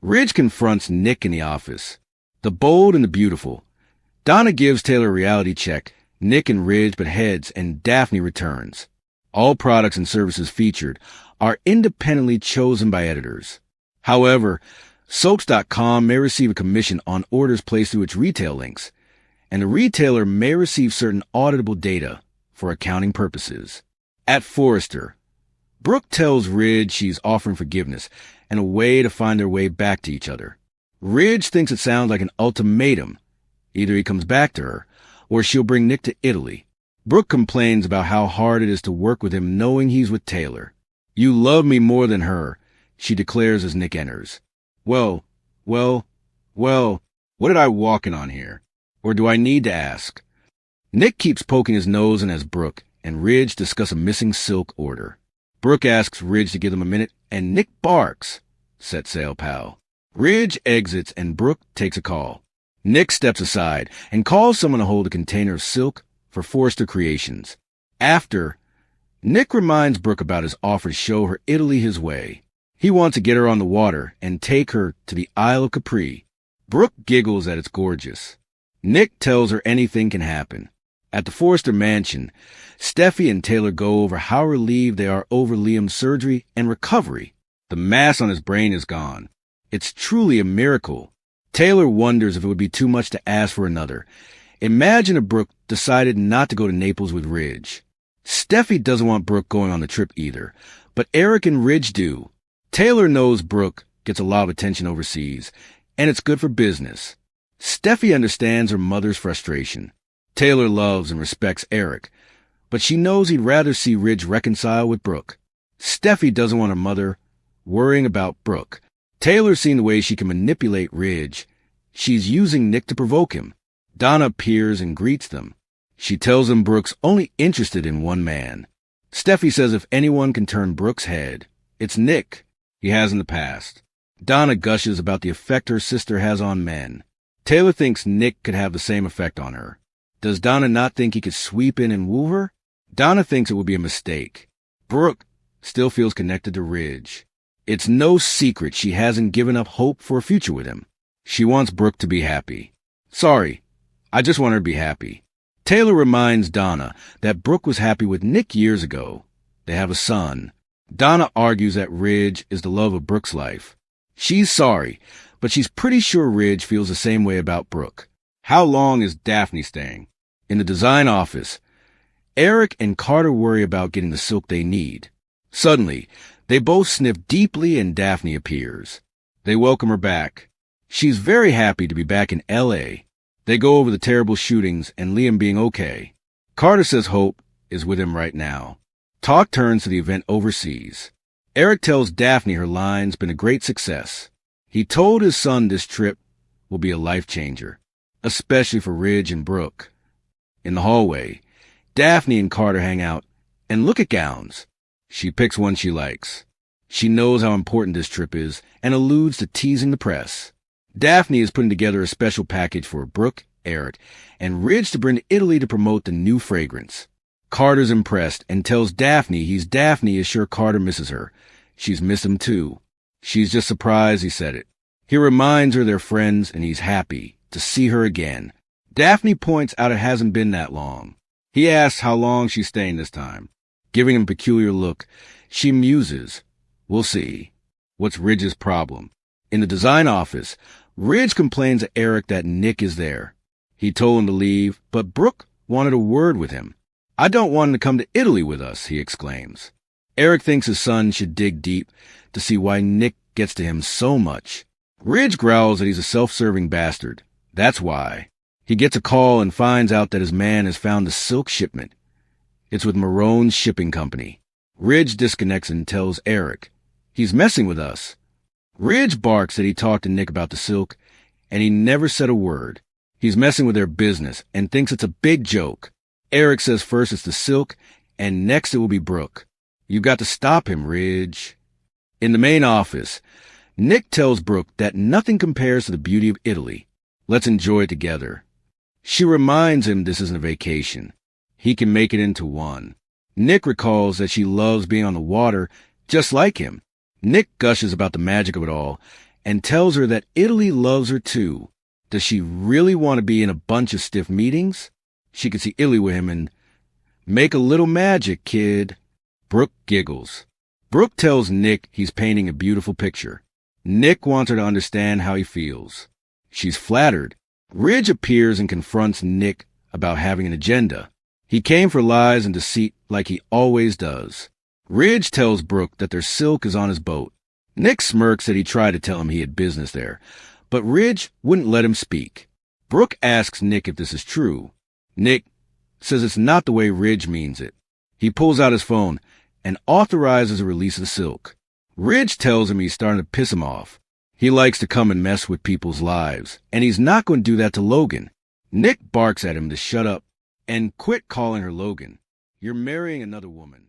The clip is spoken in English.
Ridge confronts Nick in the office. The bold and the beautiful. Donna gives Taylor a reality check. Nick and Ridge butt heads, and Daphne returns. All products and services featured are independently chosen by editors. However, Soaps.com may receive a commission on orders placed through its retail links, and the retailer may receive certain auditable data for accounting purposes. At Forrester, Brooke tells Ridge she's offering forgiveness and a way to find their way back to each other. Ridge thinks it sounds like an ultimatum. Either he comes back to her, or she'll bring Nick to Italy. Brooke complains about how hard it is to work with him knowing he's with Taylor. "You love me more than her," she declares as Nick enters. Well, what did I walk in on here? Or do I need to ask? Nick keeps poking his nose in as Brooke and Ridge discuss a missing silk order. Brooke asks Ridge to give them a minute, and Nick barks. Set sail, pal. Ridge exits, and Brooke takes a call. Nick steps aside and calls someone to hold a container of silk for Forrester Creations. After, Nick reminds Brooke about his offer to show her Italy his way. He wants to get her on the water and take her to the Isle of Capri. Brooke giggles that it's gorgeous. Nick tells her anything can happen. At the Forrester mansion, Steffi and Taylor go over how relieved they are over Liam's surgery and recovery. The mass on his brain is gone. It's truly a miracle. Taylor wonders if it would be too much to ask for another. Imagine if Brooke decided not to go to Naples with Ridge. Steffi doesn't want Brooke going on the trip either, but Eric and Ridge do. Taylor knows Brooke gets a lot of attention overseas, and it's good for business. Steffi understands her mother's frustration. Taylor loves and respects Eric, but she knows he'd rather see Ridge reconcile with Brooke. Steffi doesn't want her mother worrying about Brooke. Taylor's seen the way she can manipulate Ridge. She's using Nick to provoke him. Donna appears and greets them. She tells them Brooke's only interested in one man. Steffi says if anyone can turn Brooke's head, it's Nick. He has in the past. Donna gushes about the effect her sister has on men. Taylor thinks Nick could have the same effect on her. Does Donna not think he could sweep in and woo her? Donna thinks it would be a mistake. Brooke still feels connected to Ridge. It's no secret she hasn't given up hope for a future with him. She wants Brooke to be happy. Sorry, I just want her to be happy. Taylor reminds Donna that Brooke was happy with Nick years ago. They have a son. Donna argues that Ridge is the love of Brooke's life. She's sorry, but she's pretty sure Ridge feels the same way about Brooke. How long is Daphne staying? In the design office, Eric and Carter worry about getting the silk they need. Suddenly, they both sniff deeply and Daphne appears. They welcome her back. She's very happy to be back in L.A. They go over the terrible shootings and Liam being okay. Carter says Hope is with him right now. Talk turns to the event overseas. Eric tells Daphne her line's been a great success. He told his son this trip will be a life changer, especially for Ridge and Brooke. In the hallway, Daphne and Carter hang out and look at gowns. She picks one she likes. She knows how important this trip is and alludes to teasing the press. Daphne is putting together a special package for Brooke, Eric, and Ridge to bring to Italy to promote the new fragrance. Carter's impressed and tells Daphne Daphne is sure Carter misses her. She's missed him too. She's just surprised he said it. He reminds her they're friends and he's happy to see her again. Daphne points out it hasn't been that long. He asks how long she's staying this time. Giving him a peculiar look, she muses. We'll see. What's Ridge's problem? In the design office, Ridge complains to Eric that Nick is there. He told him to leave, but Brooke wanted a word with him. I don't want him to come to Italy with us, he exclaims. Eric thinks his son should dig deep to see why Nick gets to him so much. Ridge growls that he's a self-serving bastard. That's why. He gets a call and finds out that his man has found a silk shipment. It's with Marone's shipping company. Ridge disconnects and tells Eric, he's messing with us. Ridge barks that he talked to Nick about the silk, and he never said a word. He's messing with their business and thinks it's a big joke. Eric says first it's the silk, and next it will be Brooke. You've got to stop him, Ridge. In the main office, Nick tells Brooke that nothing compares to the beauty of Italy. Let's enjoy it together. She reminds him this isn't a vacation. He can make it into one. Nick recalls that she loves being on the water just like him. Nick gushes about the magic of it all and tells her that Italy loves her too. Does she really want to be in a bunch of stiff meetings? She could see Italy with him and make a little magic, kid. Brooke giggles. Brooke tells Nick he's painting a beautiful picture. Nick wants her to understand how he feels. She's flattered. Ridge appears and confronts Nick about having an agenda. He came for lies and deceit like he always does. Ridge tells Brooke that their silk is on his boat. Nick smirks that he tried to tell him he had business there, but Ridge wouldn't let him speak. Brooke asks Nick if this is true. Nick says it's not the way Ridge means it. He pulls out his phone and authorizes a release of the silk. Ridge tells him he's starting to piss him off. He likes to come and mess with people's lives, and he's not going to do that to Logan. Nick barks at him to shut up and quit calling her Logan. You're marrying another woman.